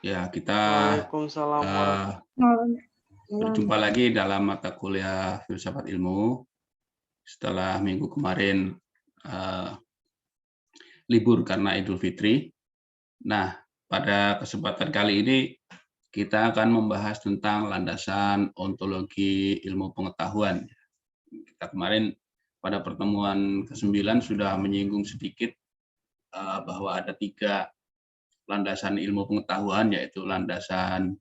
Ya, kita Waalaikumsalam berjumpa lagi dalam mata kuliah Filsafat Ilmu setelah minggu kemarin libur karena Idul Fitri. Nah, pada kesempatan kali ini kita akan membahas tentang landasan ontologi ilmu pengetahuan. Kita kemarin pada pertemuan ke-9 sudah menyinggung sedikit bahwa ada 3 landasan ilmu pengetahuan, yaitu landasan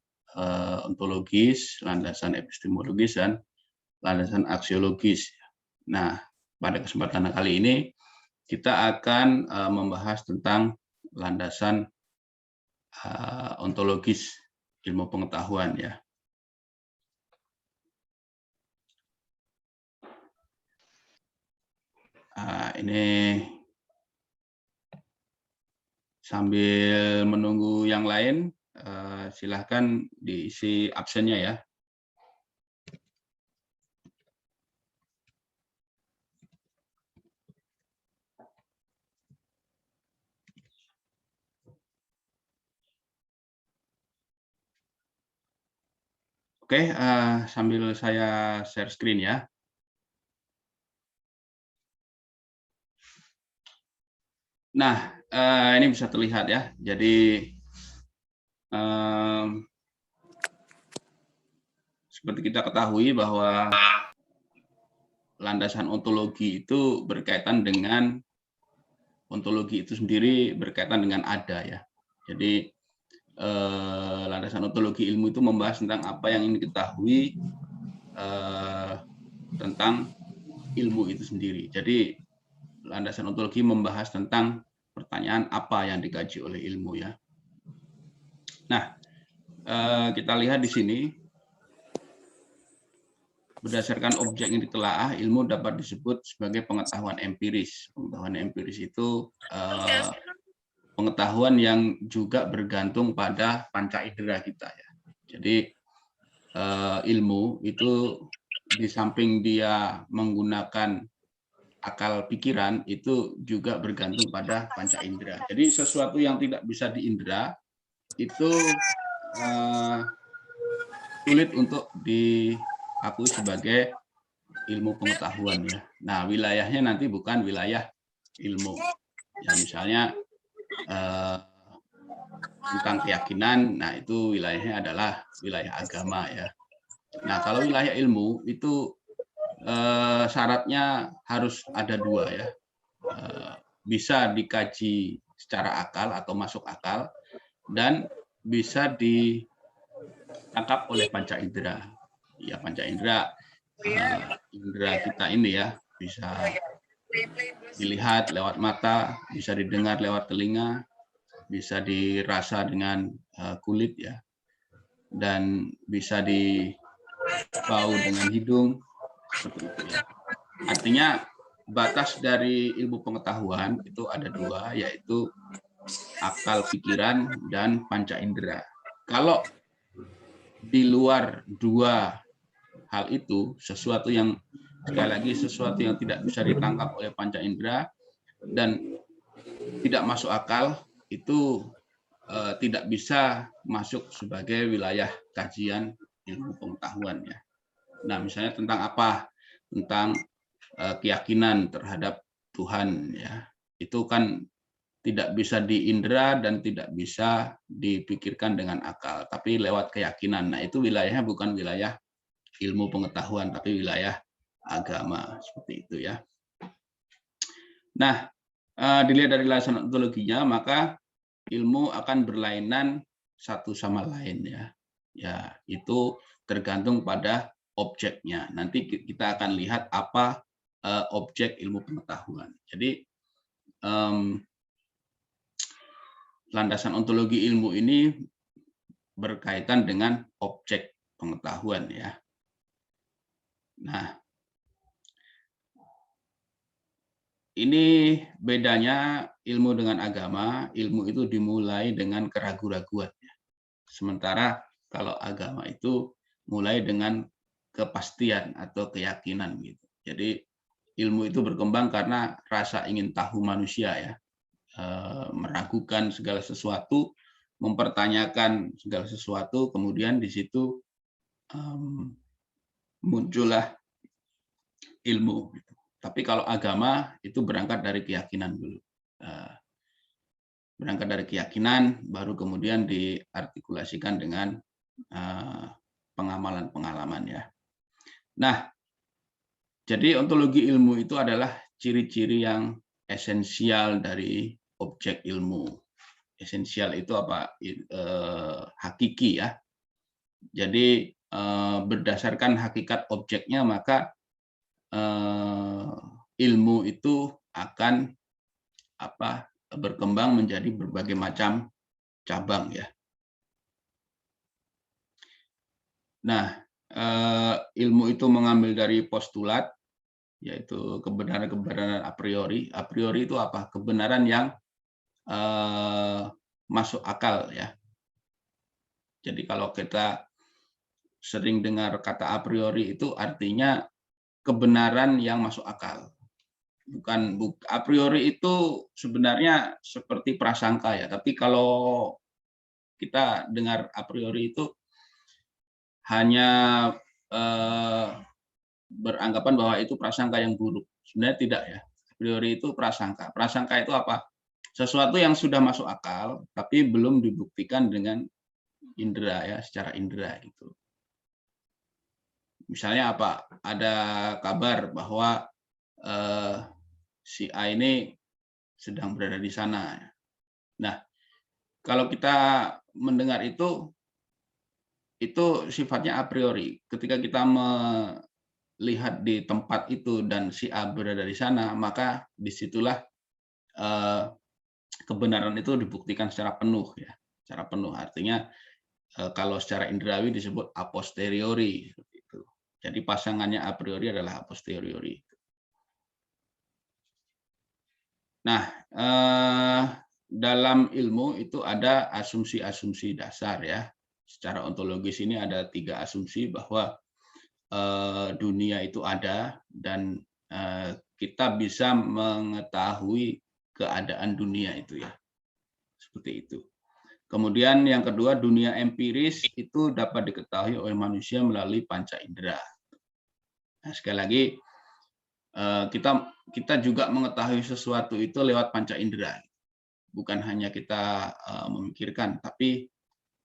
ontologis, landasan epistemologis, dan landasan aksiologis. Nah, pada kesempatan kali ini kita akan membahas tentang landasan ontologis ilmu pengetahuan ya. Ini sambil menunggu yang lain, silahkan diisi absennya ya. Oke, sambil saya share screen ya. Nah, ini bisa terlihat ya. Jadi seperti kita ketahui bahwa landasan ontologi itu berkaitan dengan ontologi itu sendiri berkaitan dengan ada ya. Jadi landasan ontologi ilmu itu membahas tentang apa yang ingin diketahui tentang ilmu itu sendiri. Jadi landasan ontologi membahas tentang pertanyaan apa yang dikaji oleh ilmu ya. Nah, kita lihat di sini berdasarkan objek yang ditelaah, ilmu dapat disebut sebagai pengetahuan empiris. Pengetahuan empiris itu pengetahuan yang juga bergantung pada panca indera kita ya. Jadi ilmu itu di samping dia menggunakan akal pikiran itu juga bergantung pada panca indera. Jadi sesuatu yang tidak bisa diindra itu sulit untuk diakui sebagai ilmu pengetahuan ya. Nah, wilayahnya nanti bukan wilayah ilmu. Ya misalnya tentang keyakinan, nah itu wilayahnya adalah wilayah agama ya. Nah, kalau wilayah ilmu itu syaratnya harus ada 2 ya. Bisa dikaji secara akal atau masuk akal dan bisa ditangkap oleh panca indera. Ya, panca indera indera kita ini ya, bisa dilihat lewat mata, bisa didengar lewat telinga, bisa dirasa dengan kulit ya, dan bisa dibau dengan hidung, seperti itu ya. Artinya batas dari ilmu pengetahuan itu ada 2, yaitu akal pikiran dan panca indera. Kalau di luar 2 hal itu, sesuatu yang sekali lagi sesuatu yang tidak bisa ditangkap oleh panca indera dan tidak masuk akal, itu tidak bisa masuk sebagai wilayah kajian ilmu pengetahuan ya. Nah, misalnya tentang apa? Tentang keyakinan terhadap Tuhan ya. Itu kan tidak bisa diindra dan tidak bisa dipikirkan dengan akal, tapi lewat keyakinan. Nah, itu wilayahnya bukan wilayah ilmu pengetahuan, tapi wilayah agama, seperti itu ya. Nah, dilihat dari landasan ontologinya, maka ilmu akan berlainan satu sama lain ya. Ya, itu tergantung pada objeknya. Nanti kita akan lihat apa objek ilmu pengetahuan. Jadi landasan ontologi ilmu ini berkaitan dengan objek pengetahuan ya. Nah, ini bedanya ilmu dengan agama. Ilmu itu dimulai dengan keraguan-raguan. Sementara kalau agama itu mulai dengan kepastian atau keyakinan gitu. Jadi ilmu itu berkembang karena rasa ingin tahu manusia ya, meragukan segala sesuatu mempertanyakan segala sesuatu, kemudian di situ muncullah ilmu. Tapi kalau agama itu berangkat dari keyakinan dulu. Berangkat dari keyakinan, baru kemudian diartikulasikan dengan pengamalan-pengalaman ya. Nah, jadi ontologi ilmu itu adalah ciri-ciri yang esensial dari objek ilmu. Esensial itu apa? Hakiki ya. Jadi berdasarkan hakikat objeknya, maka ilmu itu akan berkembang menjadi berbagai macam cabang ya. Nah, ilmu itu mengambil dari postulat, yaitu kebenaran-kebenaran a priori. A priori itu apa? Kebenaran yang masuk akal ya. Jadi kalau kita sering dengar kata a priori itu artinya kebenaran yang masuk akal. Bukan a priori itu sebenarnya seperti prasangka ya, tapi kalau kita dengar a priori itu hanya beranggapan bahwa itu prasangka yang buruk. Sebenarnya tidak ya. A priori itu prasangka. Prasangka itu apa? Sesuatu yang sudah masuk akal tapi belum dibuktikan dengan indera ya, secara indera gitu. Misalnya apa? Ada kabar bahwa si A ini sedang berada di sana. Nah, kalau kita mendengar itu sifatnya a priori. Ketika kita melihat di tempat itu dan si A berada di sana, maka disitulah kebenaran itu dibuktikan secara penuh ya. Secara penuh artinya kalau secara indrawi disebut a posteriori. Jadi pasangannya a priori adalah a posteriori. Nah, dalam ilmu itu ada asumsi-asumsi dasar ya. Secara ontologis ini ada 3 asumsi bahwa dunia itu ada dan kita bisa mengetahui keadaan dunia itu ya. Seperti itu. Kemudian yang kedua, dunia empiris itu dapat diketahui oleh manusia melalui panca indera. Nah, sekali lagi kita juga mengetahui sesuatu itu lewat panca indera. Bukan hanya kita memikirkan, tapi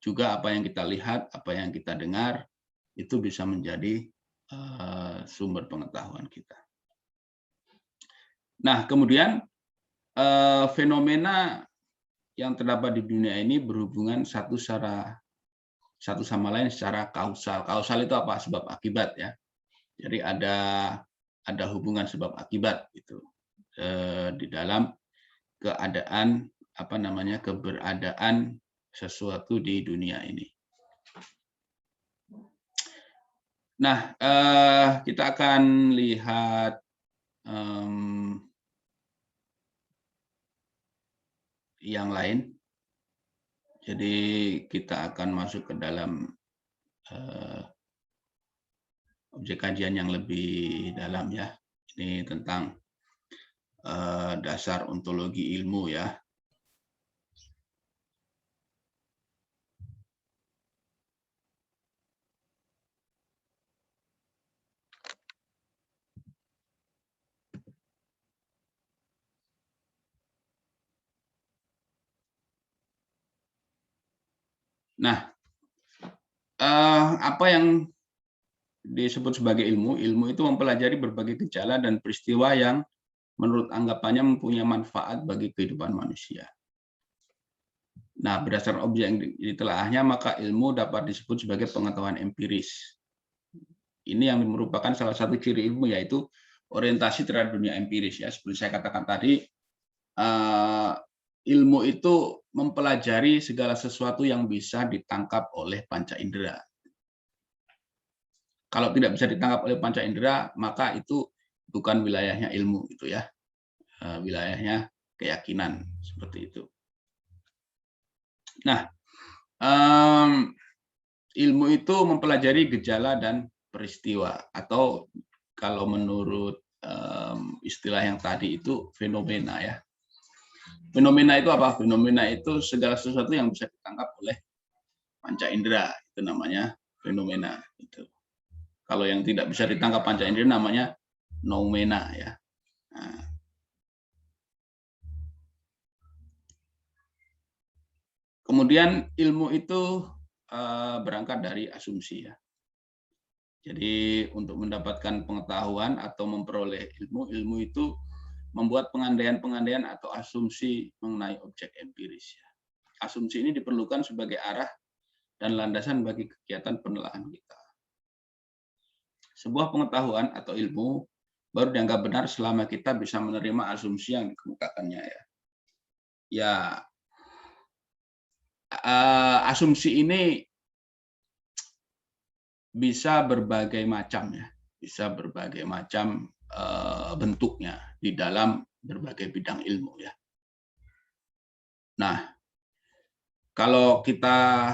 juga apa yang kita lihat, apa yang kita dengar, itu bisa menjadi sumber pengetahuan kita. Nah, kemudian fenomena yang terdapat di dunia ini berhubungan satu sama lain secara kausal. Kausal itu apa? Sebab akibat ya. Jadi ada hubungan sebab akibat itu di dalam keadaan keberadaan sesuatu di dunia ini. Nah, kita akan lihat yang lain. Jadi kita akan masuk ke dalam objek kajian yang lebih dalam ya. Ini tentang dasar ontologi ilmu ya. Nah, apa yang disebut sebagai ilmu? Ilmu itu mempelajari berbagai gejala dan peristiwa yang menurut anggapannya mempunyai manfaat bagi kehidupan manusia. Nah, berdasarkan objek yang ditelaahnya, maka ilmu dapat disebut sebagai pengetahuan empiris. Ini yang merupakan salah satu ciri ilmu, yaitu orientasi terhadap dunia empiris. Ya, seperti saya katakan tadi, ilmu itu mempelajari segala sesuatu yang bisa ditangkap oleh panca indera. Kalau tidak bisa ditangkap oleh panca indera, maka itu bukan wilayahnya ilmu, gitu ya. Wilayahnya keyakinan, seperti itu. Nah, ilmu itu mempelajari gejala dan peristiwa, atau kalau menurut istilah yang tadi itu fenomena ya. Fenomena itu apa? Fenomena itu segala sesuatu yang bisa ditangkap oleh panca indera, itu namanya fenomena. Itu. Kalau yang tidak bisa ditangkap panca indera namanya noumena ya. Nah, kemudian ilmu itu berangkat dari asumsi ya. Jadi untuk mendapatkan pengetahuan atau memperoleh ilmu, ilmu itu membuat pengandaian-pengandaian atau asumsi mengenai objek empiris ya. Asumsi ini diperlukan sebagai arah dan landasan bagi kegiatan penelaahan kita. Sebuah pengetahuan atau ilmu baru dianggap benar selama kita bisa menerima asumsi yang dikemukakannya ya. Ya, asumsi ini bisa berbagai macam ya, bisa berbagai macam bentuknya di dalam berbagai bidang ilmu ya. Nah, kalau kita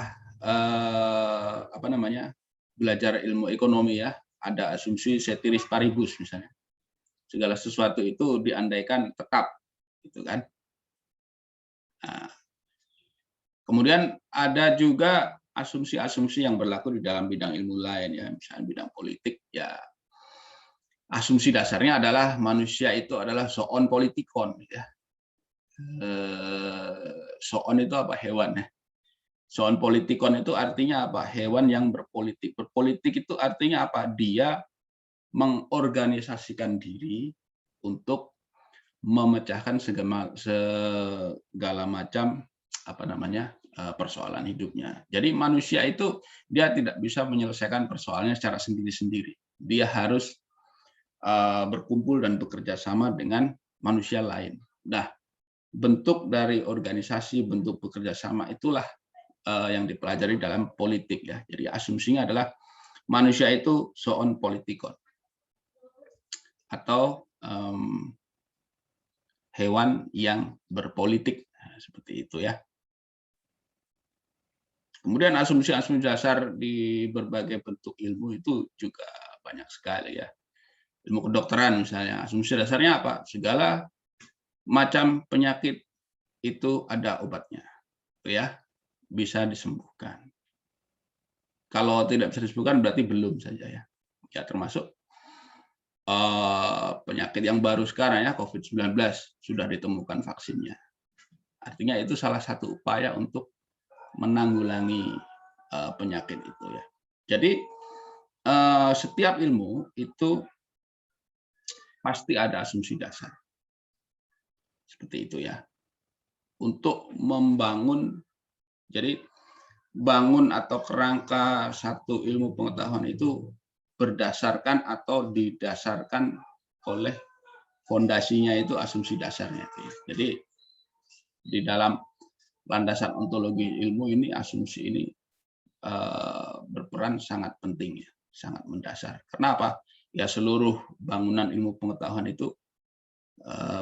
belajar ilmu ekonomi ya, ada asumsi ceteris paribus misalnya. Segala sesuatu itu diandaikan tetap, gitu kan. Nah, kemudian ada juga asumsi-asumsi yang berlaku di dalam bidang ilmu lain ya, misalnya bidang politik ya. Asumsi dasarnya adalah manusia itu adalah zoon politikon ya. Zoon itu apa? Hewan ya. Zoon politikon itu artinya apa? Hewan yang berpolitik. Berpolitik itu artinya apa? Dia mengorganisasikan diri untuk memecahkan segala macam persoalan hidupnya. Jadi manusia itu dia tidak bisa menyelesaikan persoalannya secara sendiri-sendiri. Dia harus berkumpul dan bekerja sama dengan manusia lain. Nah, bentuk dari organisasi, bentuk bekerja sama itulah yang dipelajari dalam politik ya. Jadi asumsinya adalah manusia itu zoon politikon atau hewan yang berpolitik seperti itu ya. Kemudian asumsi-asumsi dasar di berbagai bentuk ilmu itu juga banyak sekali ya. Ilmu kedokteran misalnya, asumsi dasarnya apa? Segala macam penyakit itu ada obatnya, ya, bisa disembuhkan. Kalau tidak bisa disembuhkan berarti belum saja ya. Ya termasuk penyakit yang baru sekarang ya, COVID-19 sudah ditemukan vaksinnya. Artinya itu salah satu upaya untuk menanggulangi penyakit itu ya. Jadi setiap ilmu itu pasti ada asumsi dasar. Seperti itu ya. Untuk membangun, jadi bangun atau kerangka satu ilmu pengetahuan itu berdasarkan atau didasarkan oleh fondasinya itu asumsi dasarnya. Jadi di dalam landasan ontologi ilmu ini asumsi ini berperan sangat penting ya, sangat mendasar. Kenapa? Ya seluruh bangunan ilmu pengetahuan itu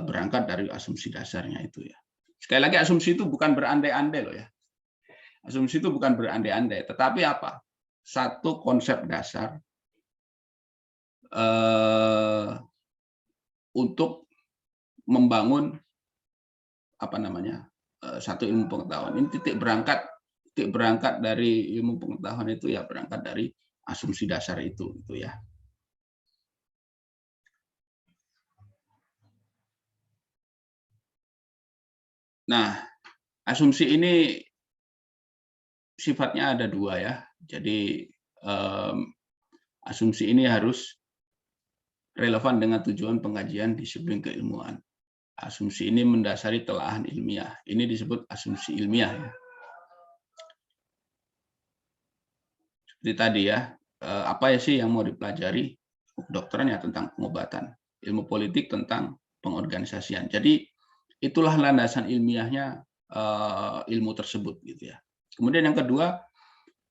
berangkat dari asumsi dasarnya itu ya. Sekali lagi asumsi itu bukan berandai-andai loh ya. Asumsi itu bukan berandai-andai, tetapi apa? Satu konsep dasar untuk membangun satu ilmu pengetahuan. Ini titik berangkat dari ilmu pengetahuan itu ya berangkat dari asumsi dasar itu ya. Nah, asumsi ini sifatnya ada dua ya. Jadi asumsi ini harus relevan dengan tujuan pengajian disiplin keilmuan. Asumsi ini mendasari telaahan ilmiah. Ini disebut asumsi ilmiah ya. Seperti tadi ya, apa ya sih yang mau dipelajari? Kedokteran ya tentang pengobatan, ilmu politik tentang pengorganisasian. Jadi itulah landasan ilmiahnya ilmu tersebut gitu ya. Kemudian yang kedua,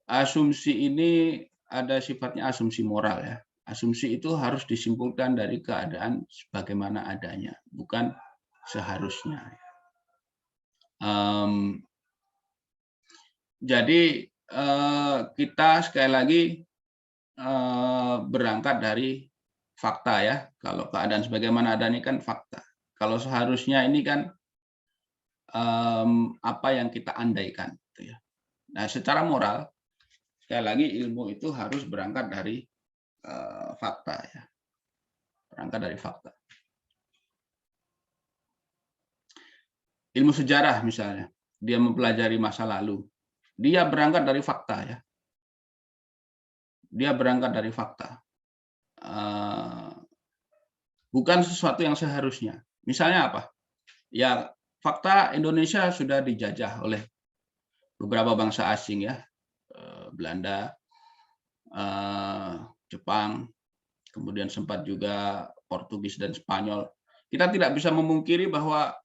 asumsi ini ada sifatnya asumsi moral ya. Asumsi itu harus disimpulkan dari keadaan sebagaimana adanya, bukan seharusnya. Jadi kita sekali lagi berangkat dari fakta ya. Kalau keadaan sebagaimana adanya kan fakta. Kalau seharusnya ini kan apa yang kita andaikan. Gitu ya. Nah, secara moral, sekali lagi ilmu itu harus berangkat dari fakta, ya. Berangkat dari fakta. Ilmu sejarah misalnya, dia mempelajari masa lalu, dia berangkat dari fakta, ya. Dia berangkat dari fakta, bukan sesuatu yang seharusnya. Misalnya apa? Ya, fakta Indonesia sudah dijajah oleh beberapa bangsa asing, ya, Belanda, Jepang, kemudian sempat juga Portugis dan Spanyol. Kita tidak bisa memungkiri bahwa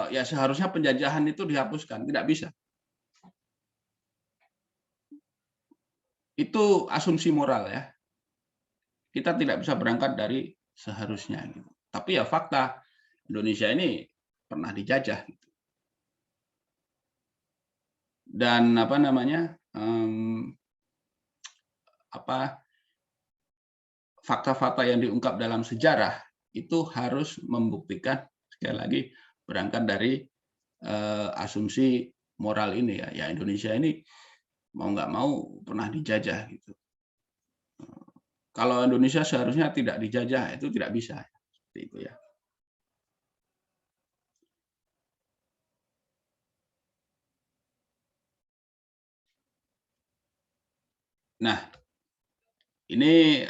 ya seharusnya penjajahan itu dihapuskan, tidak bisa. Itu asumsi moral, ya. Kita tidak bisa berangkat dari seharusnya, gitu. Tapi ya fakta Indonesia ini pernah dijajah, gitu. Dan apa namanya, fakta-fakta yang diungkap dalam sejarah itu harus membuktikan, sekali lagi, berangkat dari asumsi moral ini, ya. Ya, Indonesia ini mau nggak mau pernah dijajah, gitu. Kalau Indonesia seharusnya tidak dijajah, itu tidak bisa, seperti itu, ya. Nah, ini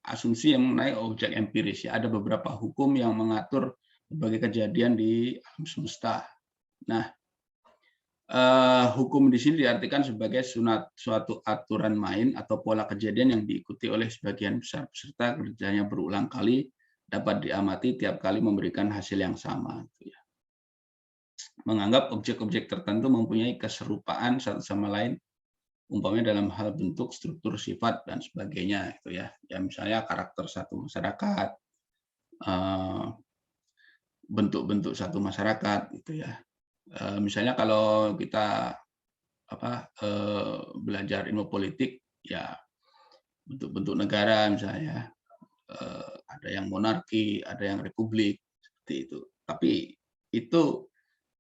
asumsi yang mengenai objek empiris, ya. Ada beberapa hukum yang mengatur berbagai kejadian di alam semesta. Nah, hukum di sini diartikan sebagai suatu aturan main atau pola kejadian yang diikuti oleh sebagian besar peserta, kerjanya berulang kali, dapat diamati tiap kali memberikan hasil yang sama. Gitu, ya. Menganggap objek-objek tertentu mempunyai keserupaan satu sama lain, umpamanya dalam hal bentuk, struktur, sifat, dan sebagainya. Itu, ya. Ya, misalnya karakter satu masyarakat, bentuk-bentuk satu masyarakat, gitu, ya. Misalnya kalau kita belajar ilmu politik, ya bentuk-bentuk negara misalnya, ada yang monarki, ada yang republik, seperti itu. Tapi itu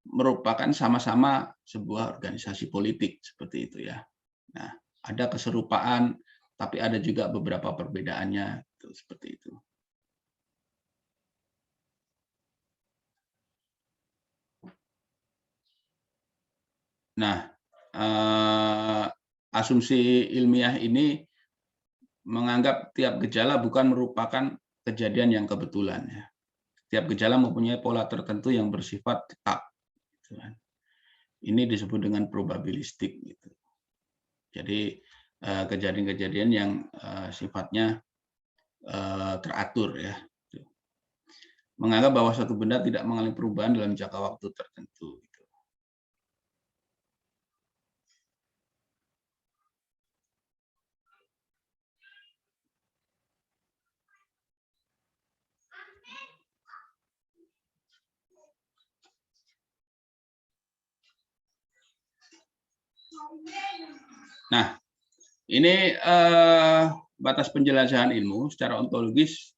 merupakan sama-sama sebuah organisasi politik, seperti itu, ya. Nah, ada keserupaan, tapi ada juga beberapa perbedaannya, seperti itu. Nah, asumsi ilmiah ini menganggap tiap gejala bukan merupakan kejadian yang kebetulan, ya. Tiap gejala mempunyai pola tertentu yang bersifat tetap. Gitu kan. Ini disebut dengan probabilistik. Gitu. Jadi kejadian-kejadian yang sifatnya teratur, ya. Menganggap bahwa suatu benda tidak mengalami perubahan dalam jangka waktu tertentu. Gitu. Nah, ini batas penjelajahan ilmu secara ontologis.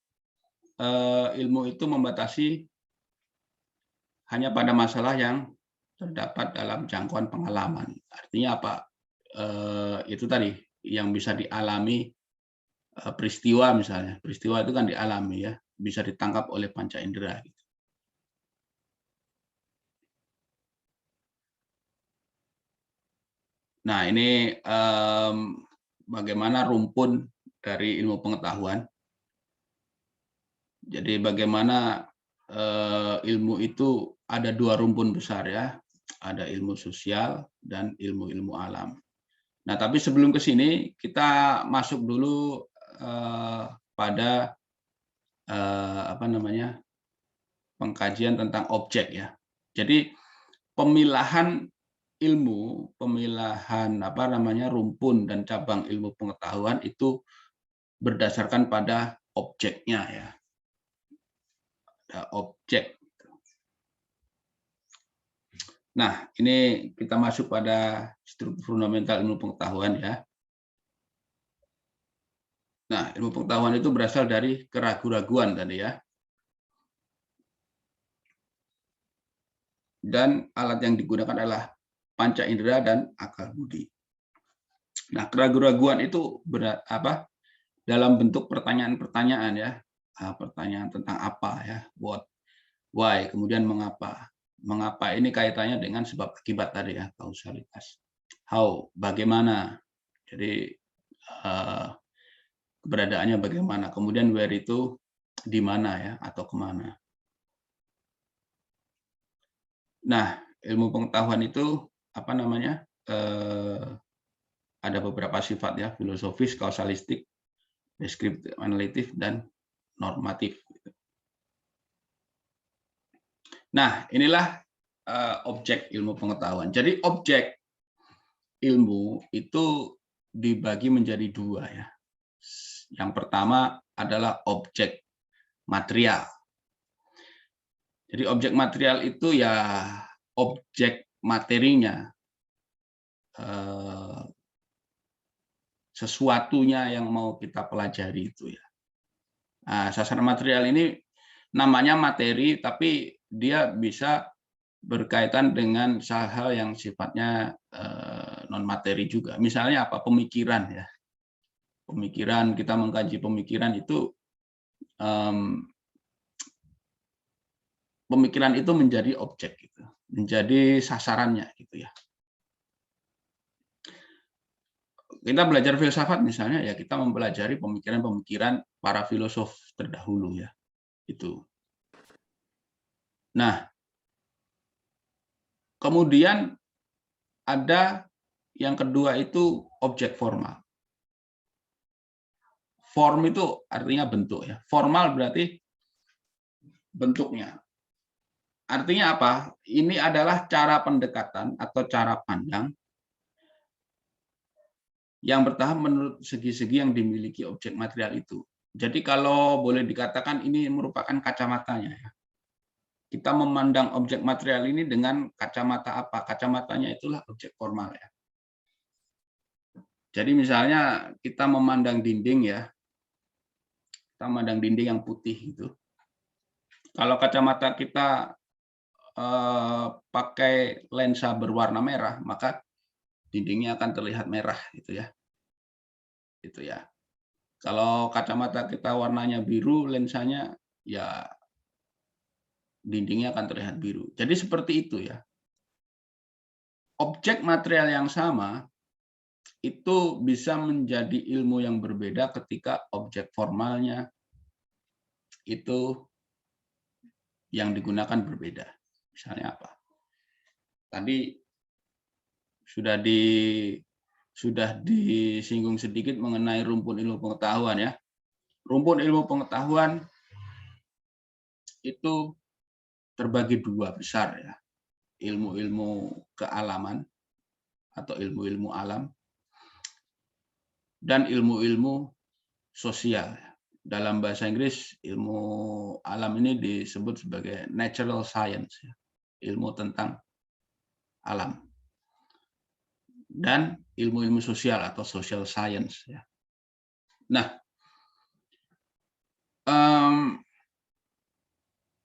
Ilmu itu membatasi hanya pada masalah yang terdapat dalam jangkauan pengalaman. Artinya apa? Itu tadi yang bisa dialami peristiwa, misalnya. Peristiwa itu kan dialami, ya, bisa ditangkap oleh panca indera. Gitu. Nah, ini bagaimana rumpun dari ilmu pengetahuan. Jadi bagaimana ilmu itu ada dua rumpun besar, ya. Ada ilmu sosial dan ilmu-ilmu alam. Nah, tapi sebelum ke sini kita masuk dulu pada pengkajian tentang objek, ya. Jadi pemilahan ilmu, pemilahan rumpun dan cabang ilmu pengetahuan itu berdasarkan pada objeknya, ya. Ada objek. Nah, ini kita masuk pada struktur fundamental ilmu pengetahuan, ya. Nah, ilmu pengetahuan itu berasal dari keraguan-raguan tadi, ya. dan alat yang digunakan adalah panca indera dan akal budi. Nah, keraguan-raguan itu dalam bentuk pertanyaan-pertanyaan ya, pertanyaan tentang apa ya, what, why, kemudian mengapa. Mengapa ini kaitannya dengan sebab akibat tadi ya, kausalitas. How, bagaimana. Jadi keberadaannya bagaimana. Kemudian where itu di mana ya, atau kemana. Nah, ilmu pengetahuan itu ada beberapa sifat ya, filosofis, kausalistik, deskriptif, analitif, dan normatif. Nah, inilah objek ilmu pengetahuan. Jadi objek ilmu itu dibagi menjadi dua ya. Yang pertama adalah objek material. Jadi objek material itu ya objek materinya, sesuatunya yang mau kita pelajari itu ya. Nah, sasaran material ini namanya materi, tapi dia bisa berkaitan dengan hal-hal yang sifatnya non materi juga. Misalnya apa? Pemikiran ya. Pemikiran, kita mengkaji pemikiran itu, pemikiran itu menjadi objek gitu, menjadi sasarannya gitu ya. Kita belajar filsafat misalnya ya, kita mempelajari pemikiran-pemikiran para filosof terdahulu ya. Itu. Nah, kemudian ada yang kedua itu objek formal. Form itu artinya bentuk ya. Formal berarti bentuknya. Artinya apa? Ini adalah cara pendekatan atau cara pandang yang bertahap menurut segi-segi yang dimiliki objek material itu. Jadi kalau boleh dikatakan ini merupakan kacamatanya ya. Kita memandang objek material ini dengan kacamata apa? Kacamatanya itulah objek formal ya. Jadi misalnya kita memandang dinding ya. Kita memandang dinding yang putih itu. Kalau kacamata kita pakai lensa berwarna merah, maka dindingnya akan terlihat merah gitu ya. Itu ya. Kalau kacamata kita warnanya biru, lensanya ya dindingnya akan terlihat biru. Jadi seperti itu ya. Objek material yang sama itu bisa menjadi ilmu yang berbeda ketika objek formalnya itu yang digunakan berbeda. Misalnya apa? Tadi sudah disinggung sedikit mengenai rumpun ilmu pengetahuan ya. Rumpun ilmu pengetahuan itu terbagi dua besar ya. Ilmu-ilmu kealaman atau ilmu-ilmu alam dan ilmu-ilmu sosial. Dalam bahasa Inggris, ilmu alam ini disebut sebagai natural science, ilmu tentang alam. Dan ilmu-ilmu sosial atau social science. Nah,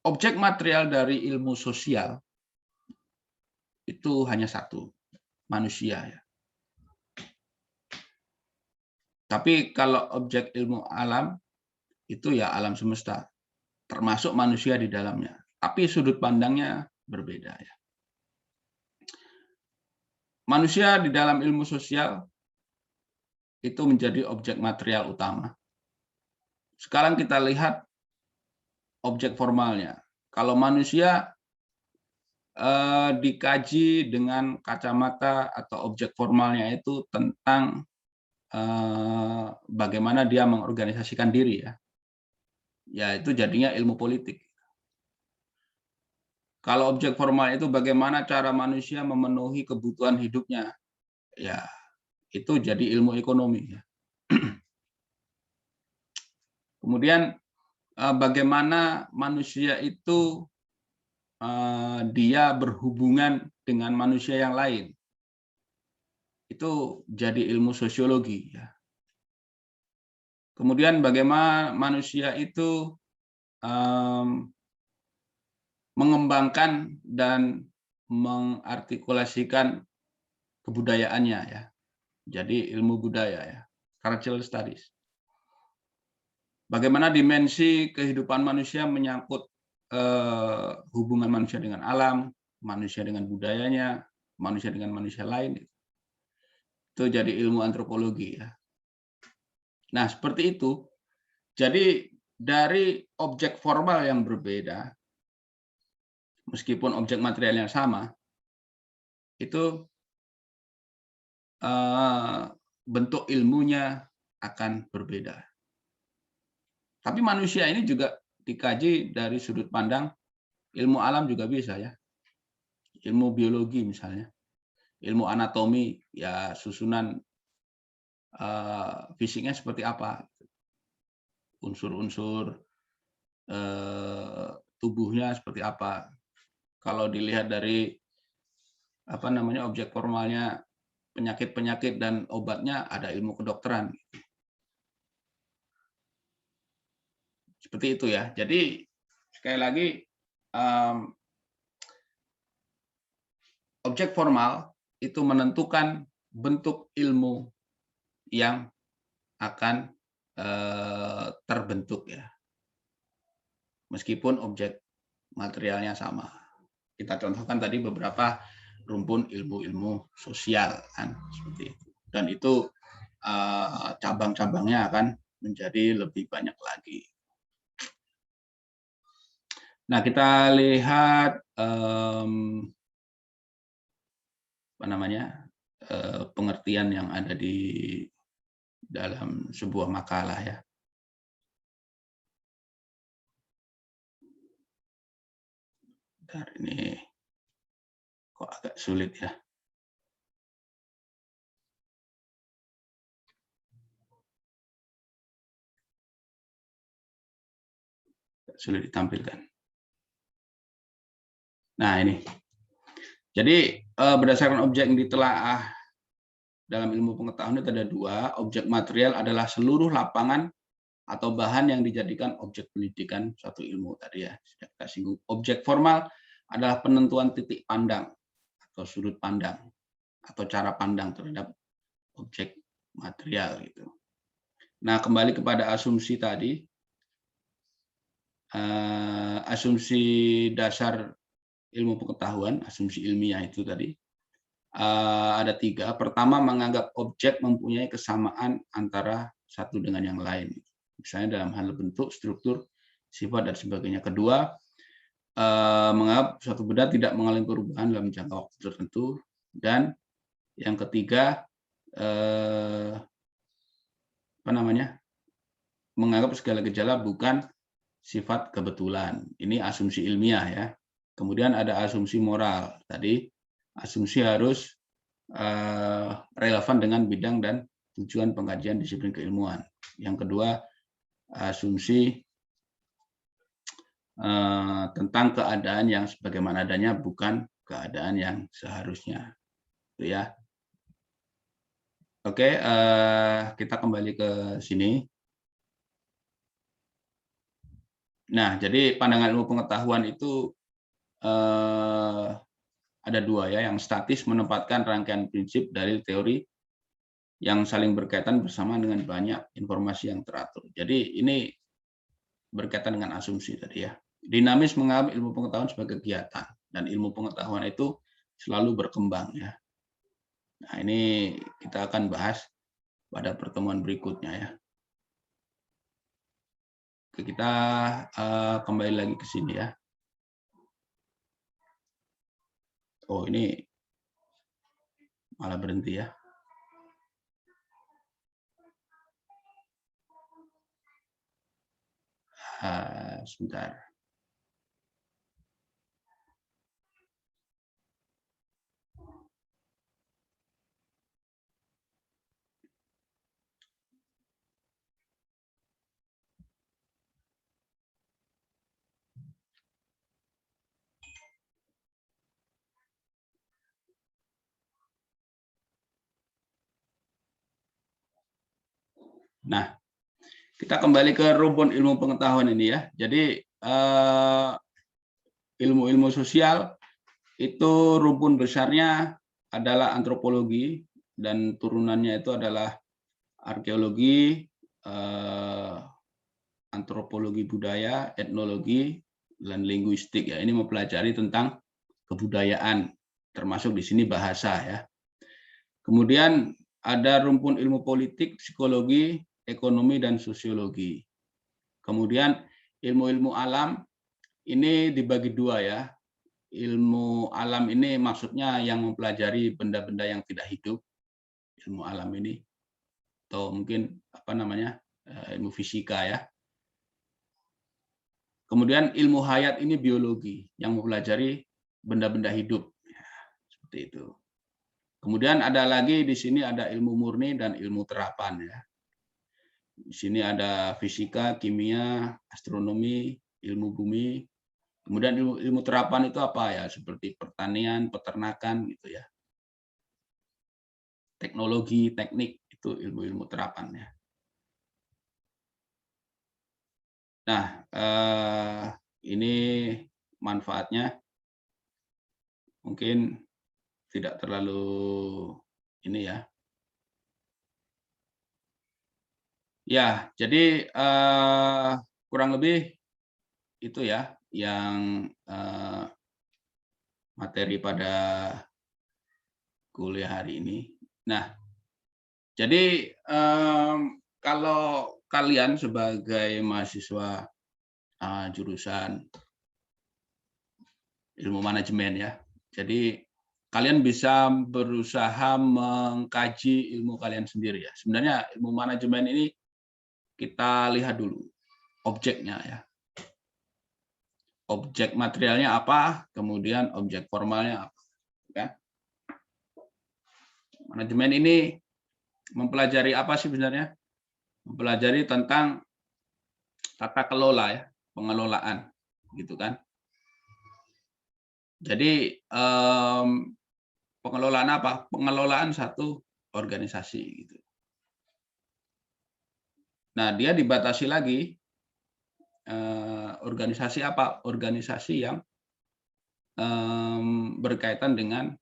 objek material dari ilmu sosial itu hanya satu, manusia ya. Tapi kalau objek ilmu alam itu ya alam semesta, termasuk manusia di dalamnya. Tapi sudut pandangnya berbeda ya. Manusia di dalam ilmu sosial itu menjadi objek material utama. Sekarang kita lihat objek formalnya. Kalau manusia dikaji dengan kacamata atau objek formalnya itu tentang bagaimana dia mengorganisasikan diri ya. Ya itu jadinya ilmu politik. Kalau objek formal itu bagaimana cara manusia memenuhi kebutuhan hidupnya, ya itu jadi ilmu ekonomi. Ya. Kemudian bagaimana manusia itu dia berhubungan dengan manusia yang lain, itu jadi ilmu sosiologi. Ya. Kemudian bagaimana manusia itu mengembangkan dan mengartikulasikan kebudayaannya ya. Jadi ilmu budaya ya, cultural studies. Bagaimana dimensi kehidupan manusia menyangkut hubungan manusia dengan alam, manusia dengan budayanya, manusia dengan manusia lain. Itu jadi ilmu antropologi ya. Nah, seperti itu. Jadi dari objek formal yang berbeda, meskipun objek materialnya sama, itu bentuk ilmunya akan berbeda. Tapi manusia ini juga dikaji dari sudut pandang ilmu alam juga bisa ya. Ilmu biologi misalnya. Ilmu anatomi, ya susunan fisiknya seperti apa. Unsur-unsur tubuhnya seperti apa. Kalau dilihat dari objek formalnya, penyakit-penyakit dan obatnya, ada ilmu kedokteran. Seperti itu ya. Jadi sekali lagi objek formal itu menentukan bentuk ilmu yang akan terbentuk ya. Meskipun objek materialnya sama. Kita contohkan tadi beberapa rumpun ilmu-ilmu sosial kan seperti itu. Dan itu cabang-cabangnya akan menjadi lebih banyak lagi. Nah, kita lihat pengertian yang ada di dalam sebuah makalah ya. Bentar, ini kok agak sulit ya. Sulit ditampilkan. Nah, ini. Jadi berdasarkan objek yang ditelaah dalam ilmu pengetahuan itu ada dua. Objek material adalah seluruh lapangan atau bahan yang dijadikan objek pendidikan suatu ilmu tadi ya. Sudah kita singgung. Objek formal adalah penentuan titik pandang atau sudut pandang atau cara pandang terhadap objek material gitu. Nah, kembali kepada asumsi tadi. Asumsi dasar ilmu pengetahuan, asumsi ilmiah itu tadi ada tiga. Pertama, menganggap objek mempunyai kesamaan antara satu dengan yang lain, misalnya dalam hal bentuk, struktur, sifat dan sebagainya. Kedua, menganggap suatu benda tidak mengalami perubahan dalam jangka waktu tertentu. Dan yang ketiga, menganggap segala gejala bukan sifat kebetulan. Ini asumsi ilmiah ya. Kemudian ada asumsi moral. Tadi asumsi harus relevan dengan bidang dan tujuan pengkajian disiplin keilmuan. Yang kedua, asumsi tentang keadaan yang sebagaimana adanya, bukan keadaan yang seharusnya. Itu ya. Oke, kita kembali ke sini. Nah, jadi pandangan ilmu pengetahuan itu ada dua ya, yang statis menempatkan rangkaian prinsip dari teori yang saling berkaitan bersama dengan banyak informasi yang teratur. Jadi ini berkaitan dengan asumsi tadi ya. Dinamis menganggap ilmu pengetahuan sebagai kegiatan, dan ilmu pengetahuan itu selalu berkembang ya. Nah, ini kita akan bahas pada pertemuan berikutnya ya. Oke, kita kembali lagi ke sini ya. Oh, ini malah berhenti ya. Sebentar. Nah, kita kembali ke rumpun ilmu pengetahuan ini ya. Jadi ilmu-ilmu sosial Itu rumpun besarnya adalah antropologi dan turunannya itu adalah arkeologi, antropologi budaya, etnologi, dan linguistik ya. Ini mempelajari tentang kebudayaan, termasuk di sini bahasa ya. Kemudian ada rumpun ilmu politik, psikologi, ekonomi, dan sosiologi. Kemudian ilmu-ilmu alam ini dibagi dua ya. Ilmu alam ini maksudnya yang mempelajari benda-benda yang tidak hidup, ilmu alam ini, atau mungkin apa namanya, ilmu fisika ya. Kemudian ilmu hayat ini biologi yang mempelajari benda-benda hidup, ya, seperti itu. Kemudian ada lagi di sini ada ilmu murni dan ilmu terapan ya. Di sini ada fisika, kimia, astronomi, ilmu bumi. Kemudian ilmu terapan itu apa ya? Seperti pertanian, peternakan gitu ya. Teknologi, teknik itu ilmu-ilmu terapan ya. Nah, ini manfaatnya mungkin tidak terlalu ini ya. Ya, jadi kurang lebih itu ya yang materi pada kuliah hari ini. Nah, jadi kalau kalian sebagai mahasiswa jurusan ilmu manajemen ya, jadi kalian bisa berusaha mengkaji ilmu kalian sendiri ya. Sebenarnya ilmu manajemen ini kita lihat dulu objeknya ya. Objek materialnya apa, kemudian objek formalnya apa. Ya. Manajemen ini mempelajari apa sih sebenarnya? Mempelajari tentang tata kelola ya, pengelolaan, gitu kan. Jadi pengelolaan apa? Pengelolaan satu organisasi gitu. Nah, dia dibatasi lagi organisasi apa? Organisasi yang berkaitan dengan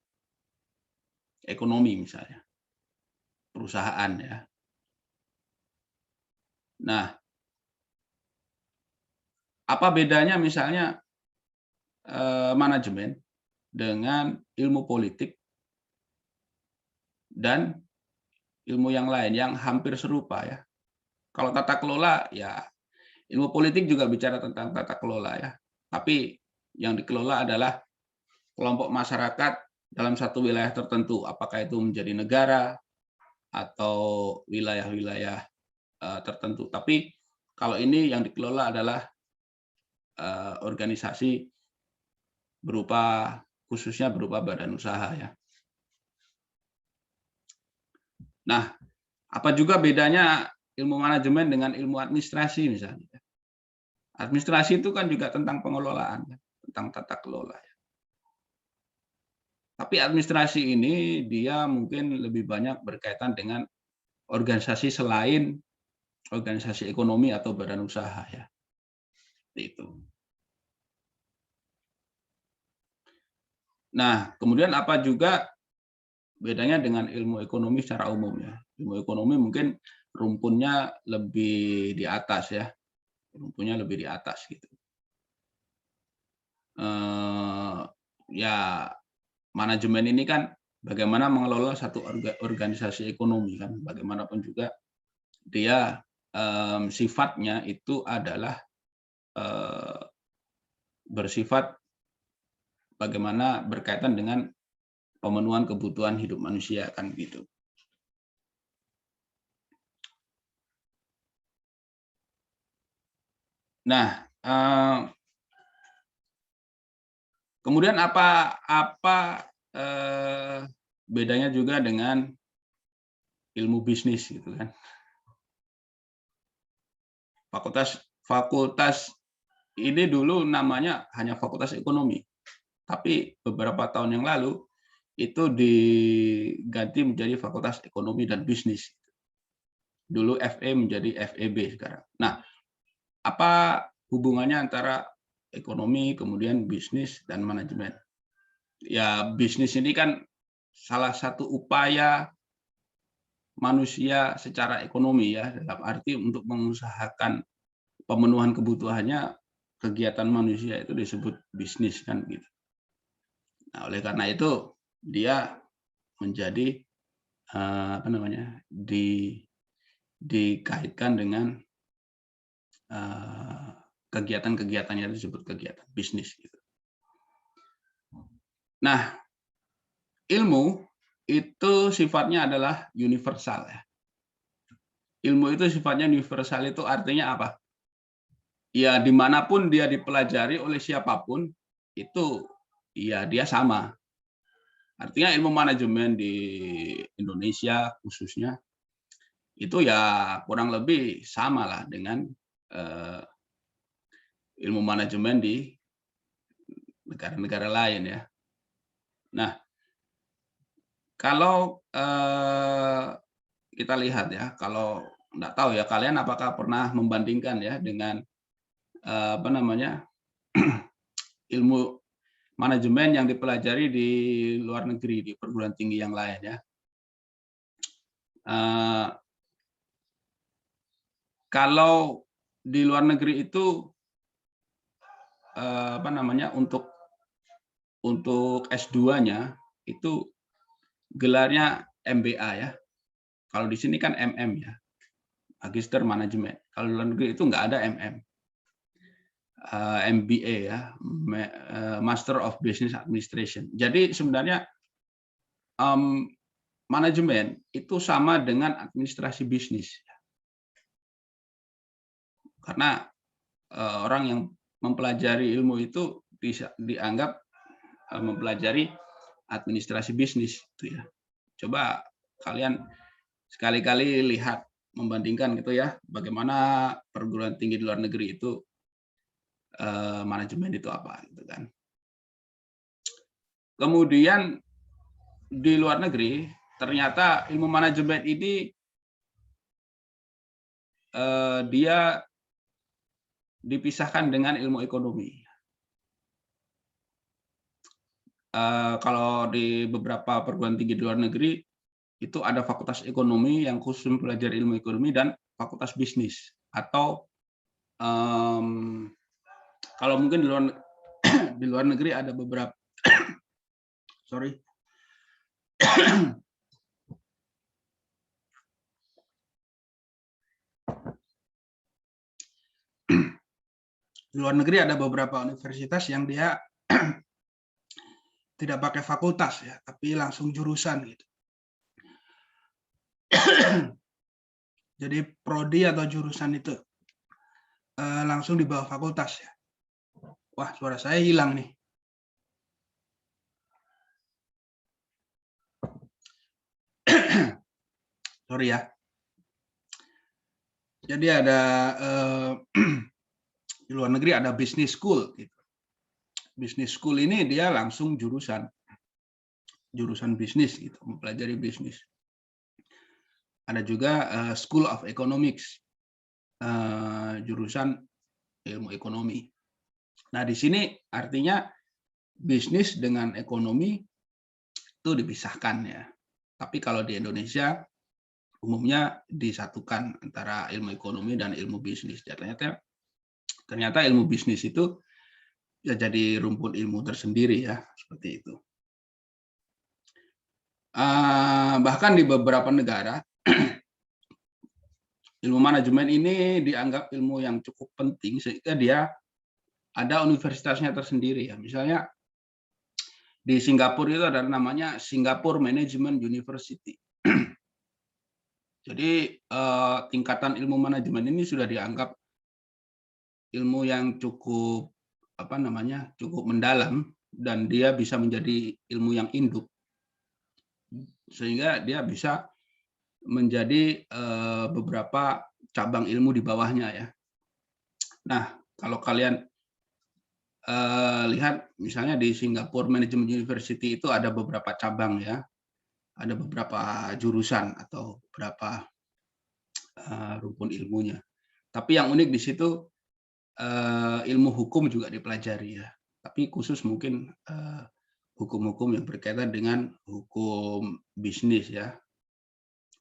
ekonomi misalnya, perusahaan ya. Nah, apa bedanya misalnya manajemen dengan ilmu politik dan ilmu yang lain yang hampir serupa ya. Kalau tata kelola ya ilmu politik juga bicara tentang tata kelola ya. Tapi yang dikelola adalah kelompok masyarakat dalam satu wilayah tertentu, apakah itu menjadi negara atau wilayah-wilayah tertentu. Tapi kalau ini yang dikelola adalah organisasi khususnya berupa badan usaha ya. Nah, apa juga bedanya ilmu manajemen dengan ilmu administrasi misalnya? Administrasi itu kan juga tentang pengelolaan, tentang tata kelola. Tapi administrasi ini dia mungkin lebih banyak berkaitan dengan organisasi selain organisasi ekonomi atau badan usaha ya. Itu. Nah, kemudian apa juga bedanya dengan ilmu ekonomi secara umum ya. Ilmu ekonomi mungkin rumpunnya lebih di atas ya. Rumpunnya lebih di atas gitu. Ya manajemen ini kan bagaimana mengelola satu organisasi ekonomi kan, bagaimanapun juga dia sifatnya itu adalah bersifat bagaimana berkaitan dengan pemenuhan kebutuhan hidup manusia kan gitu. Nah, kemudian apa bedanya juga dengan ilmu bisnis gitu kan? Fakultas ini dulu namanya hanya Fakultas Ekonomi, tapi beberapa tahun yang lalu itu diganti menjadi Fakultas Ekonomi dan Bisnis. Dulu FE menjadi FEB sekarang. Nah, apa hubungannya antara ekonomi, kemudian bisnis, dan manajemen? ya bisnis ini kan salah satu upaya manusia secara ekonomi ya, dalam arti untuk mengusahakan pemenuhan kebutuhannya, kegiatan manusia itu disebut bisnis kan gitu. Nah, oleh karena itu dia menjadi apa namanya, dikaitkan dengan kegiatan-kegiatannya disebut kegiatan bisnis gitu. Nah, ilmu itu sifatnya adalah universal ya. Ilmu itu sifatnya universal itu artinya apa? Ya dimanapun dia dipelajari oleh siapapun itu ya dia sama. Artinya ilmu manajemen di Indonesia khususnya itu ya kurang lebih sama lah dengan ilmu manajemen di negara-negara lain ya. Nah, kalau kita lihat ya, kalau nggak tahu ya kalian apakah pernah membandingkan ya dengan apa namanya ilmu manajemen yang dipelajari di luar negeri di perguruan tinggi yang lain ya. Kalau di luar negeri itu apa namanya untuk S2-nya itu gelarnya MBA ya. Kalau di sini kan MM ya, Magister Manajemen. Kalau di luar negeri itu nggak ada MM. MBA ya, Master of Business Administration. Jadi sebenarnya manajemen itu sama dengan administrasi bisnis. Karena orang yang mempelajari ilmu itu bisa dianggap mempelajari administrasi bisnis itu ya. Coba kalian sekali-kali lihat membandingkan gitu ya, bagaimana perguruan tinggi di luar negeri itu manajemen itu apa gitu kan. Kemudian di luar negeri ternyata ilmu manajemen ini dia dipisahkan dengan ilmu ekonomi. Kalau di beberapa perguruan tinggi di luar negeri itu ada fakultas ekonomi yang khusus mempelajari ilmu ekonomi dan fakultas bisnis atau kalau mungkin di luar negeri ada beberapa di luar negeri ada beberapa universitas yang dia tidak pakai fakultas ya, tapi langsung jurusan gitu. Jadi prodi atau jurusan itu langsung di bawah fakultas ya. Wah, suara saya hilang nih. Sorry ya. Jadi ada di luar negeri ada business school. Gitu. Business school ini dia langsung jurusan bisnis, gitu, mempelajari bisnis. Ada juga School of Economics, jurusan ilmu ekonomi. Nah di sini artinya bisnis dengan ekonomi itu dipisahkan ya. Tapi kalau di Indonesia umumnya disatukan antara ilmu ekonomi dan ilmu bisnis. Ternyata ilmu bisnis itu ya jadi rumpun ilmu tersendiri ya, seperti itu. Bahkan di beberapa negara ilmu manajemen ini dianggap ilmu yang cukup penting sehingga dia ada universitasnya tersendiri ya. Misalnya di Singapura itu ada namanya Singapore Management University. Jadi tingkatan ilmu manajemen ini sudah dianggap ilmu yang cukup cukup mendalam dan dia bisa menjadi ilmu yang induk sehingga dia bisa menjadi beberapa cabang ilmu di bawahnya ya. Nah kalau kalian lihat misalnya di Singapore Management University itu ada beberapa cabang ya, ada beberapa jurusan atau beberapa rumpun ilmunya. Tapi yang unik di situ ilmu hukum juga dipelajari ya. Tapi khusus mungkin hukum-hukum yang berkaitan dengan hukum bisnis ya.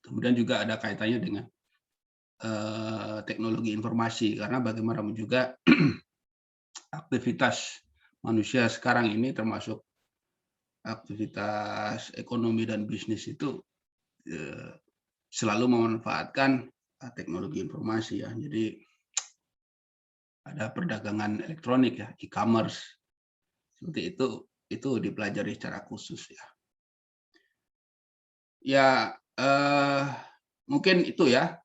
Kemudian juga ada kaitannya dengan teknologi informasi, karena bagaimanapun juga aktivitas manusia sekarang ini termasuk aktivitas ekonomi dan bisnis itu selalu memanfaatkan teknologi informasi ya. Jadi ada perdagangan elektronik ya, e-commerce seperti itu dipelajari secara khusus ya. Ya mungkin itu ya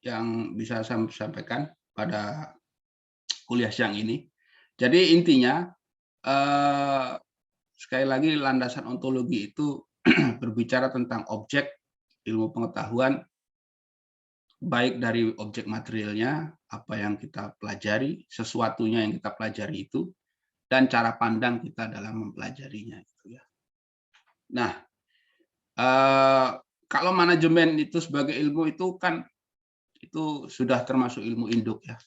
yang bisa saya sampaikan pada kuliah siang ini. Jadi intinya sekali lagi landasan ontologi itu berbicara tentang objek ilmu pengetahuan, baik dari objek materialnya, apa yang kita pelajari, sesuatunya yang kita pelajari itu, dan cara pandang kita dalam mempelajarinya. Gitu ya. Nah, kalau manajemen itu sebagai ilmu itu kan itu sudah termasuk ilmu induk ya.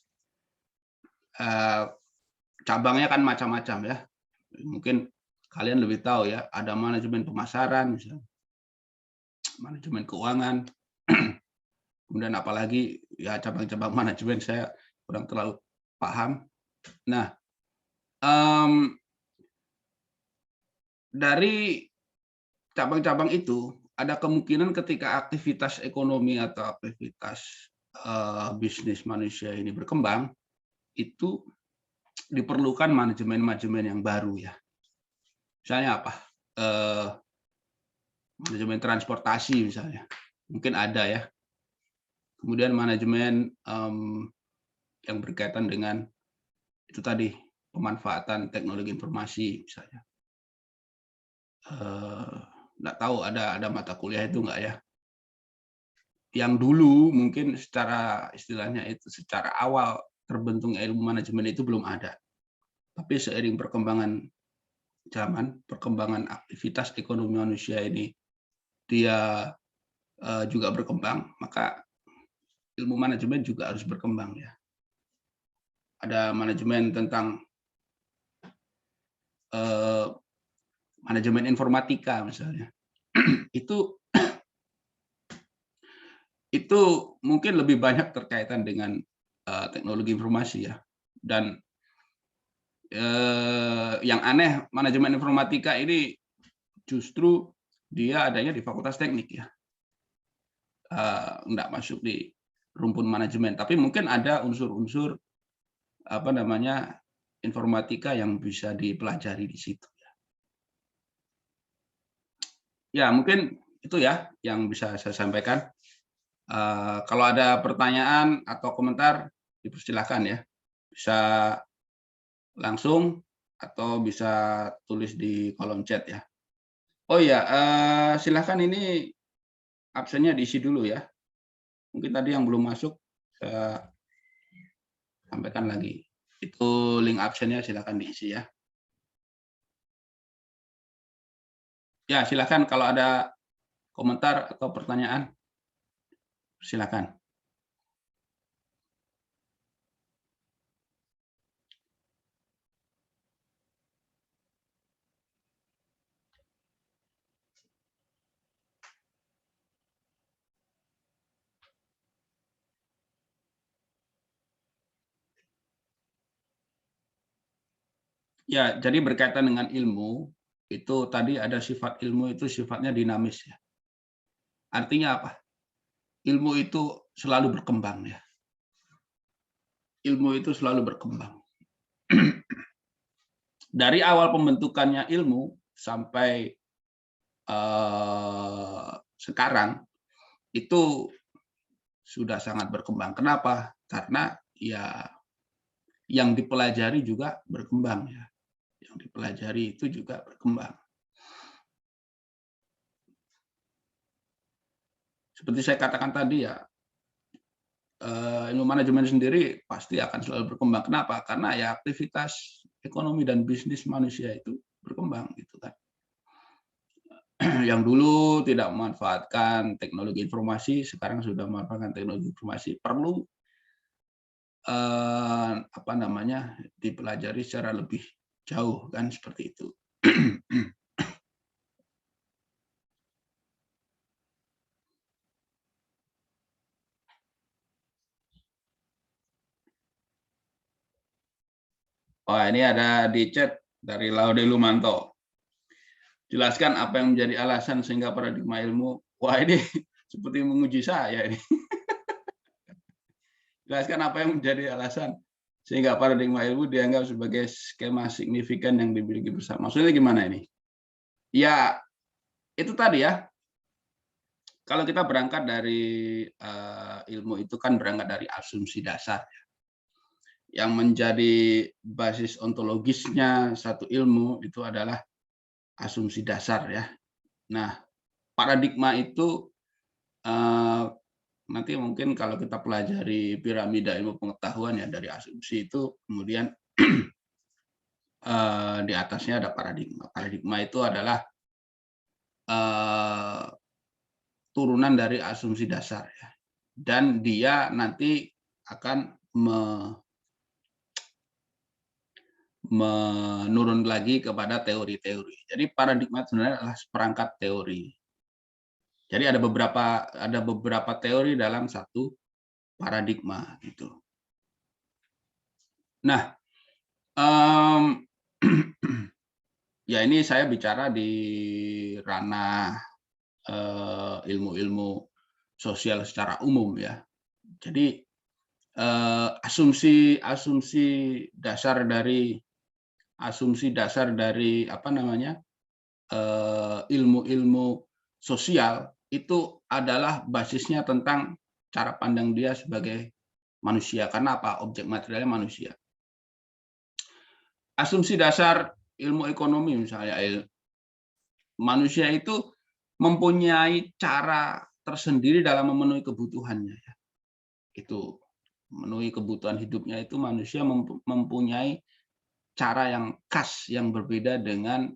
Cabangnya kan macam-macam ya. Mungkin kalian lebih tahu ya, ada manajemen pemasaran, misalnya, manajemen keuangan, kemudian apalagi ya cabang-cabang manajemen saya kurang terlalu paham. Nah, dari cabang-cabang itu ada kemungkinan ketika aktivitas ekonomi atau aktivitas bisnis manusia ini berkembang, itu diperlukan manajemen-manajemen yang baru ya. Misalnya apa? Manajemen transportasi misalnya, mungkin ada ya. Kemudian manajemen yang berkaitan dengan itu tadi, pemanfaatan teknologi informasi misalnya. Nggak tahu ada mata kuliah itu nggak ya? Yang dulu mungkin secara istilahnya itu secara awal terbentuknya ilmu manajemen itu belum ada. Tapi seiring perkembangan zaman, perkembangan aktivitas ekonomi manusia ini dia juga berkembang, maka ilmu manajemen juga harus berkembang ya. Ada manajemen tentang manajemen informatika misalnya. itu mungkin lebih banyak terkaitan dengan teknologi informasi ya. Dan yang aneh, manajemen informatika ini justru dia adanya di Fakultas Teknik ya. Enggak masuk di rumpun manajemen, tapi mungkin ada unsur-unsur apa namanya informatika yang bisa dipelajari di situ. Ya mungkin itu ya yang bisa saya sampaikan. Kalau ada pertanyaan atau komentar, dipersilakan ya. Bisa langsung atau bisa tulis di kolom chat ya. Oh ya, silakan ini absennya diisi dulu ya. Mungkin tadi yang belum masuk, saya sampaikan lagi. Itu link absennya silakan diisi ya. Ya, silakan kalau ada komentar atau pertanyaan, silakan. Ya, jadi berkaitan dengan ilmu, itu tadi ada sifat ilmu itu sifatnya dinamis ya. Artinya apa? Ilmu itu selalu berkembang ya. Ilmu itu selalu berkembang. Dari awal pembentukannya ilmu sampai sekarang itu sudah sangat berkembang. Kenapa? Karena ya yang dipelajari juga berkembang ya. Yang dipelajari itu juga berkembang. Seperti saya katakan tadi ya, ilmu manajemen sendiri pasti akan selalu berkembang. Kenapa? Karena ya aktivitas ekonomi dan bisnis manusia itu berkembang gitu kan. Yang dulu tidak memanfaatkan teknologi informasi, sekarang sudah memanfaatkan teknologi informasi, perlu apa namanya dipelajari secara lebih jauh kan seperti itu. Wah, ini ada di chat dari Laude Lumanto. Jelaskan apa yang menjadi alasan sehingga paradigma ilmu. Wah, ini seperti menguji saya ini. Jelaskan apa yang menjadi alasan sehingga paradigma ilmu dianggap sebagai skema signifikan yang dimiliki bersama. Maksudnya gimana ini? Ya, itu tadi ya. Kalau kita berangkat dari ilmu itu kan berangkat dari asumsi dasar. Yang menjadi basis ontologisnya satu ilmu itu adalah asumsi dasar ya. Nah, paradigma itu nanti mungkin kalau kita pelajari piramida ilmu pengetahuan ya dari asumsi itu kemudian di atasnya ada paradigma. Paradigma itu adalah turunan dari asumsi dasar ya. Dan dia nanti akan menurun lagi kepada teori-teori. Jadi paradigma sebenarnya adalah seperangkat teori. Jadi ada beberapa teori dalam satu paradigma gitu. Nah, ya ini saya bicara di ranah ilmu-ilmu sosial secara umum ya. Jadi asumsi dasar dari apa namanya ilmu-ilmu sosial itu adalah basisnya tentang cara pandang dia sebagai manusia. Karena apa? Objek materialnya manusia. Asumsi dasar ilmu ekonomi misalnya, manusia itu mempunyai cara tersendiri dalam memenuhi kebutuhannya. Itu memenuhi kebutuhan hidupnya itu manusia mempunyai cara yang khas yang berbeda dengan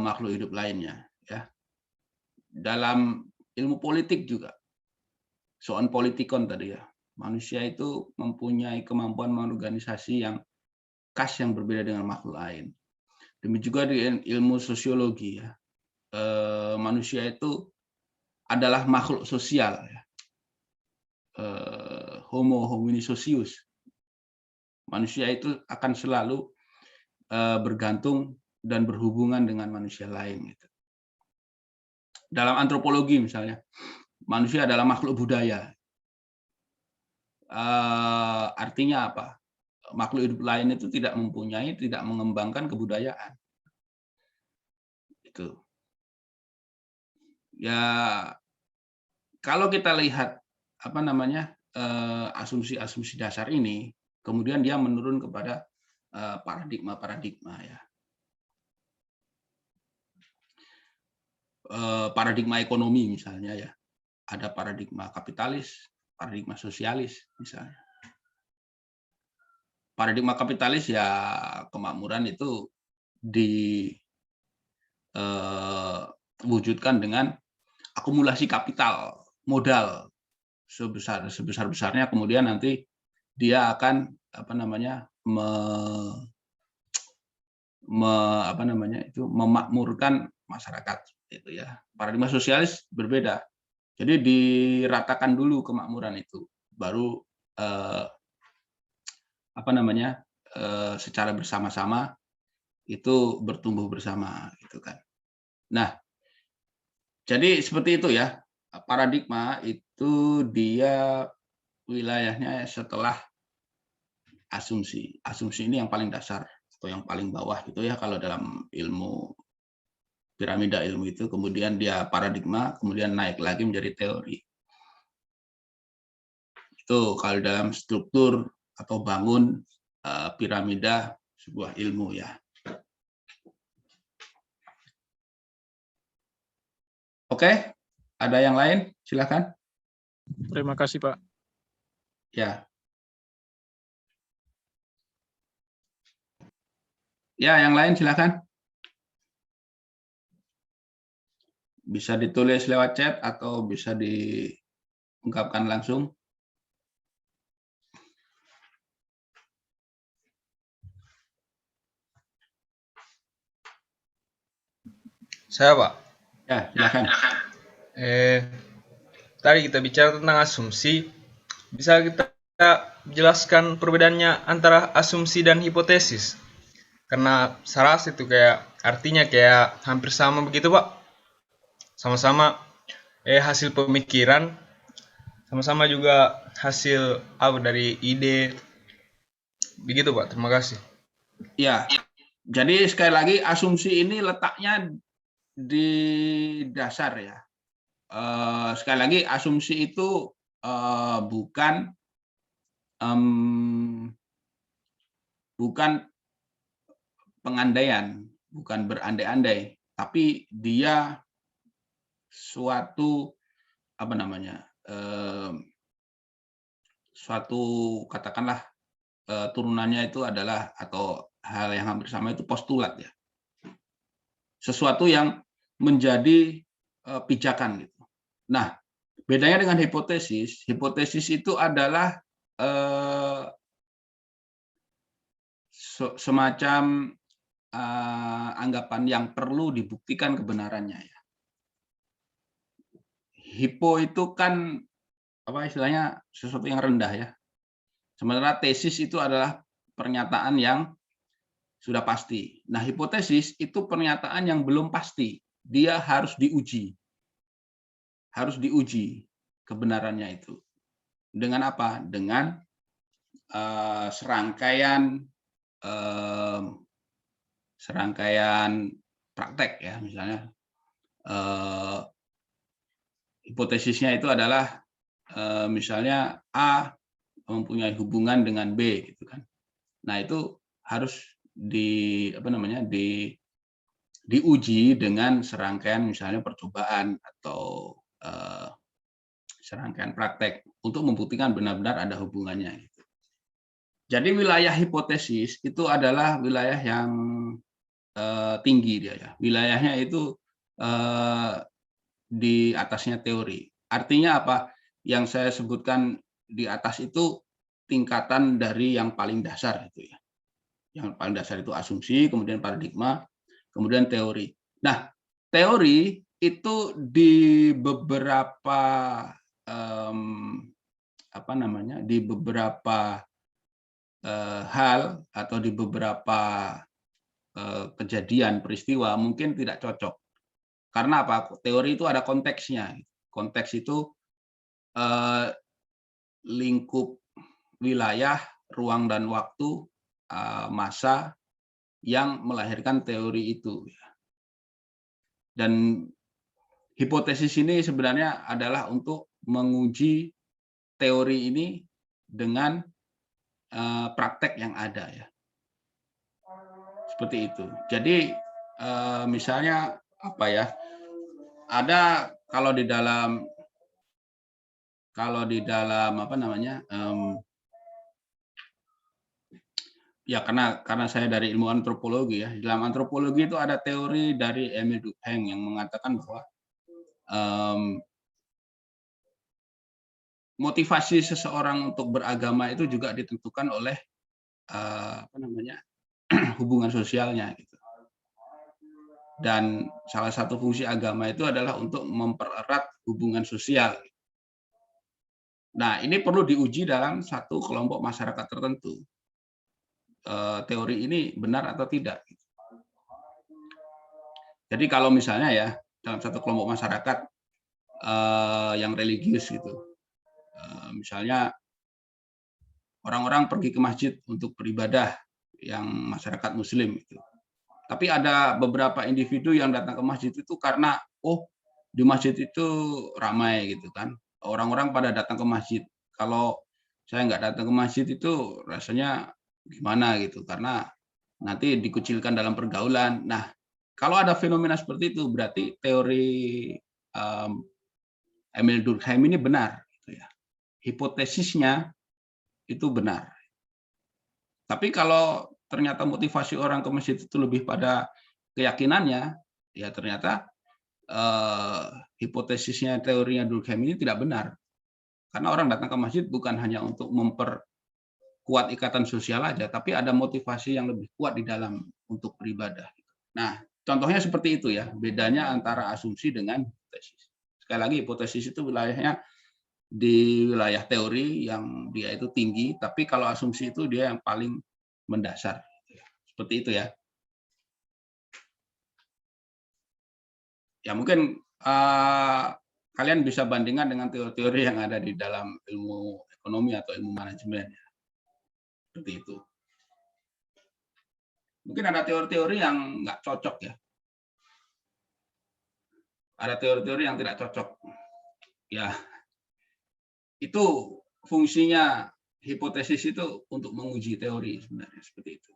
makhluk hidup lainnya. Ya. Dalam ilmu politik juga, soal politikon tadi ya, manusia itu mempunyai kemampuan mengorganisasi yang khas yang berbeda dengan makhluk lain. Demikian juga di ilmu sosiologi ya, manusia itu adalah makhluk sosial ya. Homo homini socius. Manusia itu akan selalu bergantung dan berhubungan dengan manusia lain gitu. Dalam antropologi misalnya, manusia adalah makhluk budaya. Artinya apa? Makhluk hidup lain itu tidak mengembangkan kebudayaan. Itu. Ya, kalau kita lihat apa namanya asumsi dasar ini, kemudian dia menurun kepada paradigma ya. Paradigma ekonomi misalnya ya, ada paradigma kapitalis, paradigma sosialis misalnya. Paradigma kapitalis ya kemakmuran itu diwujudkan dengan akumulasi kapital modal sebesar-besarnya, kemudian nanti dia akan apa namanya memakmurkan masyarakat itu ya. Paradigma sosialis berbeda. Jadi diratakan dulu kemakmuran itu, baru secara bersama-sama itu bertumbuh bersama gitu kan. Nah, jadi seperti itu ya. Paradigma itu dia wilayahnya setelah asumsi. Asumsi ini yang paling dasar atau yang paling bawah gitu ya kalau dalam ilmu piramida ilmu itu, kemudian dia paradigma, kemudian naik lagi menjadi teori. Itu kalau dalam struktur atau bangun piramida sebuah ilmu ya. Oke, ada yang lain? Silakan. Terima kasih, Pak. Ya. Ya, yang lain silakan. Bisa ditulis lewat chat atau bisa diungkapkan langsung. Saya, Pak. Ya, silakan. Tadi kita bicara tentang asumsi. Bisa kita jelaskan perbedaannya antara asumsi dan hipotesis. Karena saya rasa itu kayak artinya kayak hampir sama begitu, Pak. Sama-sama hasil pemikiran, sama-sama juga hasil dari ide. Begitu, Pak. Terima kasih. Ya, jadi sekali lagi asumsi ini letaknya di dasar ya. Sekali lagi asumsi itu bukan pengandaian, bukan berandai-andai, tapi dia suatu suatu katakanlah turunannya itu adalah atau hal yang hampir sama itu postulat ya. Sesuatu yang menjadi pijakan gitu. Nah, bedanya dengan hipotesis itu adalah semacam anggapan yang perlu dibuktikan kebenarannya ya. Hipo itu kan apa istilahnya sesuatu yang rendah ya. Sementara tesis itu adalah pernyataan yang sudah pasti. Nah, hipotesis itu pernyataan yang belum pasti. Dia harus diuji. Harus diuji kebenarannya itu. Dengan apa? Dengan serangkaian praktek ya, misalnya hipotesisnya itu adalah misalnya A mempunyai hubungan dengan B gitu kan. Nah, itu harus diuji dengan serangkaian misalnya percobaan atau serangkaian praktek untuk membuktikan benar-benar ada hubungannya. Jadi wilayah hipotesis itu adalah wilayah yang tinggi dia ya. Wilayahnya itu di atasnya teori. Artinya apa? Yang saya sebutkan di atas itu tingkatan dari yang paling dasar itu ya. Yang paling dasar itu asumsi, kemudian paradigma, kemudian teori. Nah, teori itu di beberapa di beberapa hal atau di beberapa kejadian peristiwa mungkin tidak cocok. Karena apa? Teori itu ada konteksnya. Konteks itu lingkup wilayah, ruang dan waktu, masa yang melahirkan teori itu. Dan hipotesis ini sebenarnya adalah untuk menguji teori ini dengan praktek yang ada ya. Seperti itu. Jadi misalnya apa ya? Ada kalau di dalam ya karena saya dari ilmu antropologi ya. Di dalam antropologi itu ada teori dari Emile Durkheim yang mengatakan bahwa motivasi seseorang untuk beragama itu juga ditentukan oleh hubungan sosialnya gitu. Dan salah satu fungsi agama itu adalah untuk mempererat hubungan sosial. Nah, ini perlu diuji dalam satu kelompok masyarakat tertentu. Teori ini benar atau tidak. Jadi kalau misalnya ya dalam satu kelompok masyarakat yang religius gitu, misalnya orang-orang pergi ke masjid untuk beribadah yang masyarakat Muslim gitu. Tapi ada beberapa individu yang datang ke masjid itu karena di masjid itu ramai gitu kan. Orang-orang pada datang ke masjid. Kalau saya nggak datang ke masjid itu rasanya gimana gitu karena nanti dikucilkan dalam pergaulan. Nah, kalau ada fenomena seperti itu berarti teori Emile Durkheim ini benar gitu ya. Hipotesisnya itu benar. Tapi kalau ternyata motivasi orang ke masjid itu lebih pada keyakinannya, ya ternyata hipotesisnya teorinya Durkheim ini tidak benar. Karena orang datang ke masjid bukan hanya untuk memperkuat ikatan sosial aja, tapi ada motivasi yang lebih kuat di dalam untuk beribadah. Nah, contohnya seperti itu ya, bedanya antara asumsi dengan hipotesis. Sekali lagi, hipotesis itu wilayahnya di wilayah teori yang dia itu tinggi, tapi kalau asumsi itu dia yang paling mendasar. Seperti itu ya. Ya mungkin kalian bisa bandingkan dengan teori-teori yang ada di dalam ilmu ekonomi atau ilmu manajemen. Seperti itu. Mungkin ada teori-teori yang nggak cocok ya. Ada teori-teori yang tidak cocok. Ya, itu fungsinya hipotesis itu untuk menguji teori sebenarnya seperti itu.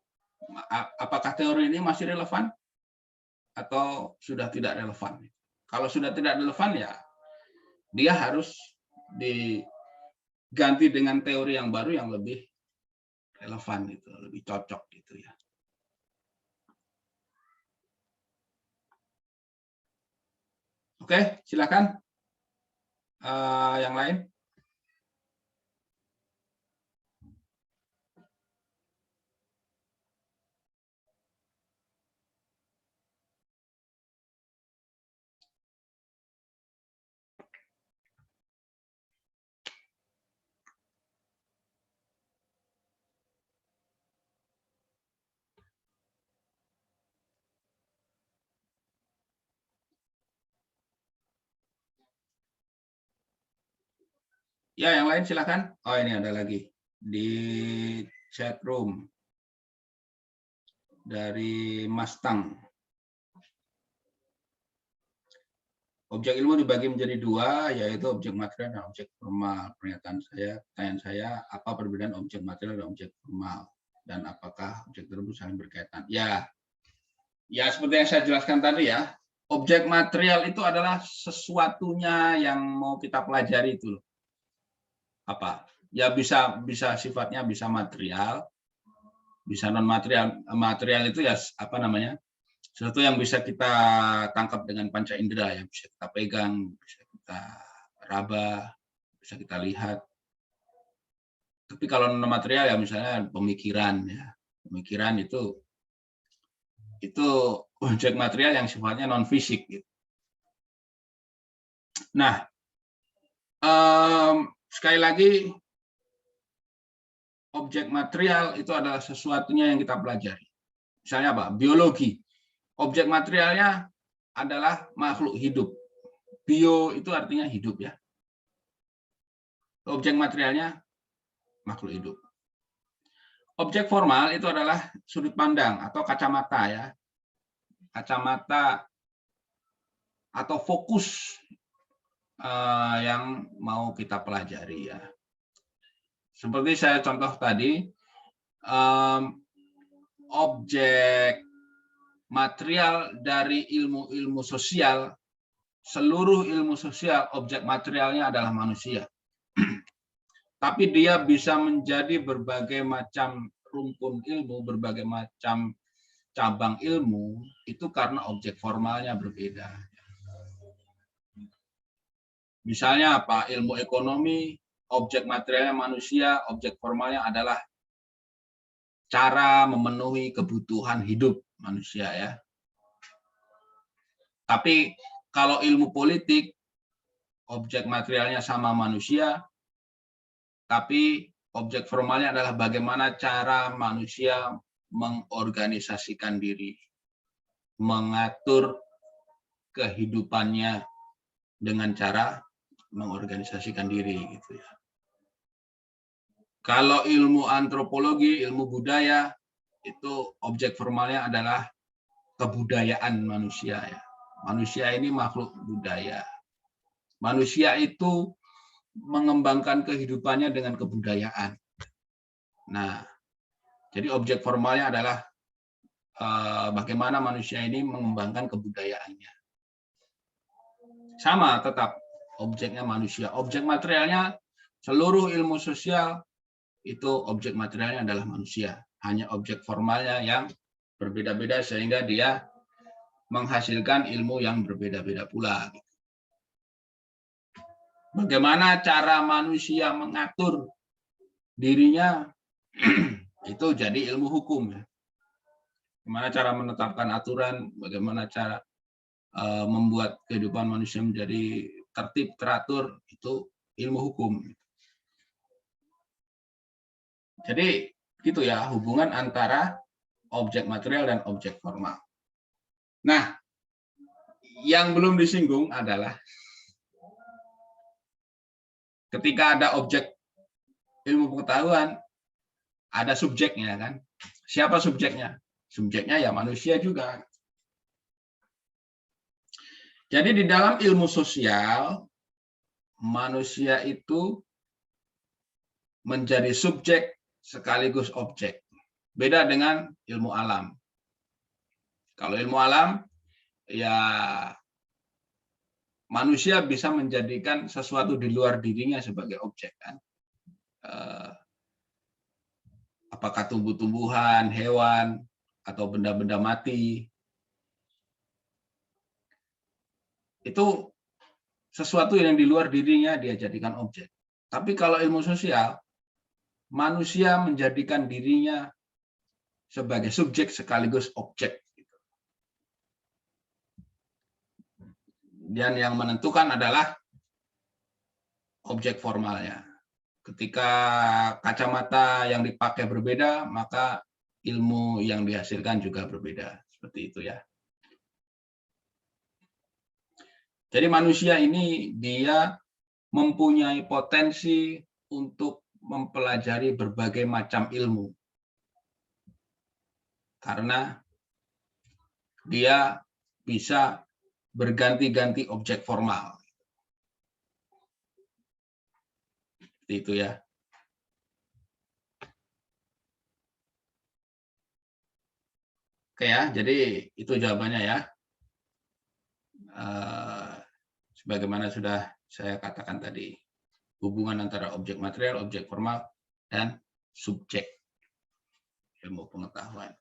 Apakah teori ini masih relevan atau sudah tidak relevan? Kalau sudah tidak relevan ya dia harus diganti dengan teori yang baru yang lebih relevan gitu, lebih cocok gitu ya. Oke, silakan. Yang lain. Ya, yang lain silakan. Oh, ini ada lagi di chat room dari Mas Tang. Objek ilmu dibagi menjadi dua, yaitu objek material dan objek formal. Pertanyaan saya, apa perbedaan objek material dan objek formal? Dan apakah objek tersebut saling berkaitan? Ya, seperti yang saya jelaskan tadi ya, objek material itu adalah sesuatunya yang mau kita pelajari itu loh. Apa? Ya bisa sifatnya bisa material, bisa non material. Material itu ya apa namanya? Sesuatu yang bisa kita tangkap dengan panca indera, yang bisa kita pegang, bisa kita raba, bisa kita lihat. Tapi kalau non material ya misalnya pemikiran ya. Pemikiran itu objek material yang sifatnya non fisik gitu. Nah, sekali lagi objek material itu adalah sesuatunya yang kita pelajari. Misalnya apa? Biologi. Objek materialnya adalah makhluk hidup. Bio itu artinya hidup ya. Objek materialnya makhluk hidup. Objek formal itu adalah sudut pandang atau kacamata ya. Kacamata atau fokus yang mau kita pelajari ya. Seperti saya contoh tadi, objek material dari ilmu-ilmu sosial, seluruh ilmu sosial objek materialnya adalah manusia. Tapi dia bisa menjadi berbagai macam rumpun ilmu, berbagai macam cabang ilmu, itu karena objek formalnya berbeda. Misalnya apa? Ilmu ekonomi, objek materialnya manusia, objek formalnya adalah cara memenuhi kebutuhan hidup manusia ya. Tapi kalau ilmu politik, objek materialnya sama manusia, tapi objek formalnya adalah bagaimana cara manusia mengorganisasikan diri, mengatur kehidupannya dengan cara mengorganisasikan diri gitu ya. Kalau ilmu antropologi, ilmu budaya, itu objek formalnya adalah kebudayaan manusia ya. Manusia ini makhluk budaya. Manusia itu mengembangkan kehidupannya dengan kebudayaan. Nah, jadi objek formalnya adalah bagaimana manusia ini mengembangkan kebudayaannya. Sama tetap objeknya manusia. Objek materialnya seluruh ilmu sosial itu objek materialnya adalah manusia. Hanya objek formalnya yang berbeda-beda sehingga dia menghasilkan ilmu yang berbeda-beda pula. Bagaimana cara manusia mengatur dirinya itu jadi ilmu hukum ya. Bagaimana cara menetapkan aturan, bagaimana cara membuat kehidupan manusia menjadi tertib, teratur, itu ilmu hukum. Jadi gitu ya hubungan antara objek material dan objek formal. Nah, yang belum disinggung adalah ketika ada objek ilmu pengetahuan, ada subjeknya kan. Siapa subjeknya? Subjeknya ya manusia juga. Jadi di dalam ilmu sosial, manusia itu menjadi subjek sekaligus objek. Beda dengan ilmu alam. Kalau ilmu alam, ya manusia bisa menjadikan sesuatu di luar dirinya sebagai objek kan. Apakah tumbuh-tumbuhan, hewan, atau benda-benda mati. Itu sesuatu yang di luar dirinya dia jadikan objek. Tapi kalau ilmu sosial, manusia menjadikan dirinya sebagai subjek sekaligus objek. Dan yang menentukan adalah objek formalnya. Ketika kacamata yang dipakai berbeda, maka ilmu yang dihasilkan juga berbeda. Seperti itu ya. Jadi manusia ini dia mempunyai potensi untuk mempelajari berbagai macam ilmu. Karena dia bisa berganti-ganti objek formal. Seperti itu ya. Oke ya, jadi itu jawabannya ya. Sebagaimana sudah saya katakan tadi, hubungan antara objek material, objek formal, dan subjek ilmu pengetahuan.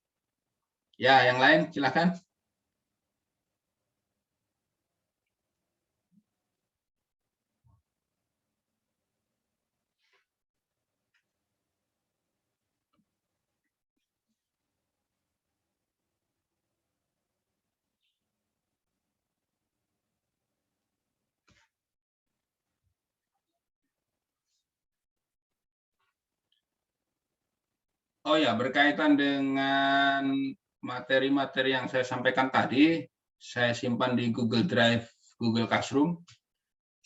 Ya, yang lain silakan. Oh ya, berkaitan dengan materi-materi yang saya sampaikan tadi, saya simpan di Google Drive, Google Classroom.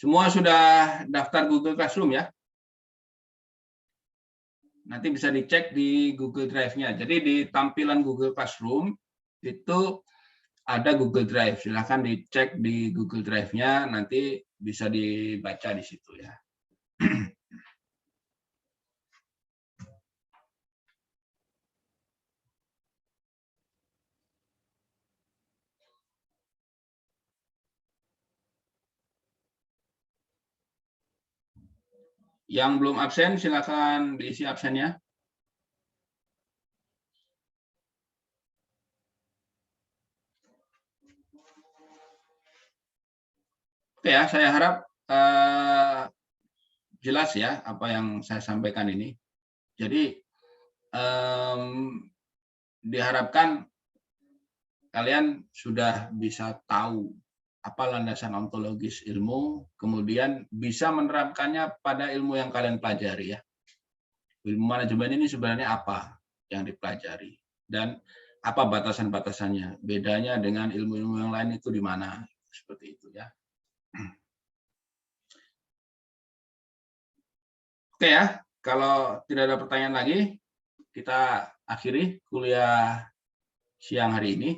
Semua sudah daftar Google Classroom ya? Nanti bisa dicek di Google Drive-nya. Jadi di tampilan Google Classroom itu ada Google Drive. Silahkan dicek di Google Drive-nya, nanti bisa dibaca di situ ya. Yang belum absen, silakan diisi absennya. Oke ya, saya harap jelas ya apa yang saya sampaikan ini. Jadi diharapkan kalian sudah bisa tahu apa landasan ontologis ilmu, kemudian bisa menerapkannya pada ilmu yang kalian pelajari ya. Ilmu manajemen ini sebenarnya apa yang dipelajari dan apa batasan-batasannya, bedanya dengan ilmu-ilmu yang lain itu di mana, seperti itu ya. Oke ya, kalau tidak ada pertanyaan lagi, kita akhiri kuliah siang hari ini.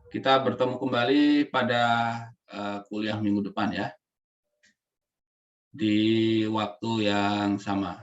Kita bertemu kembali pada kuliah minggu depan ya, di waktu yang sama.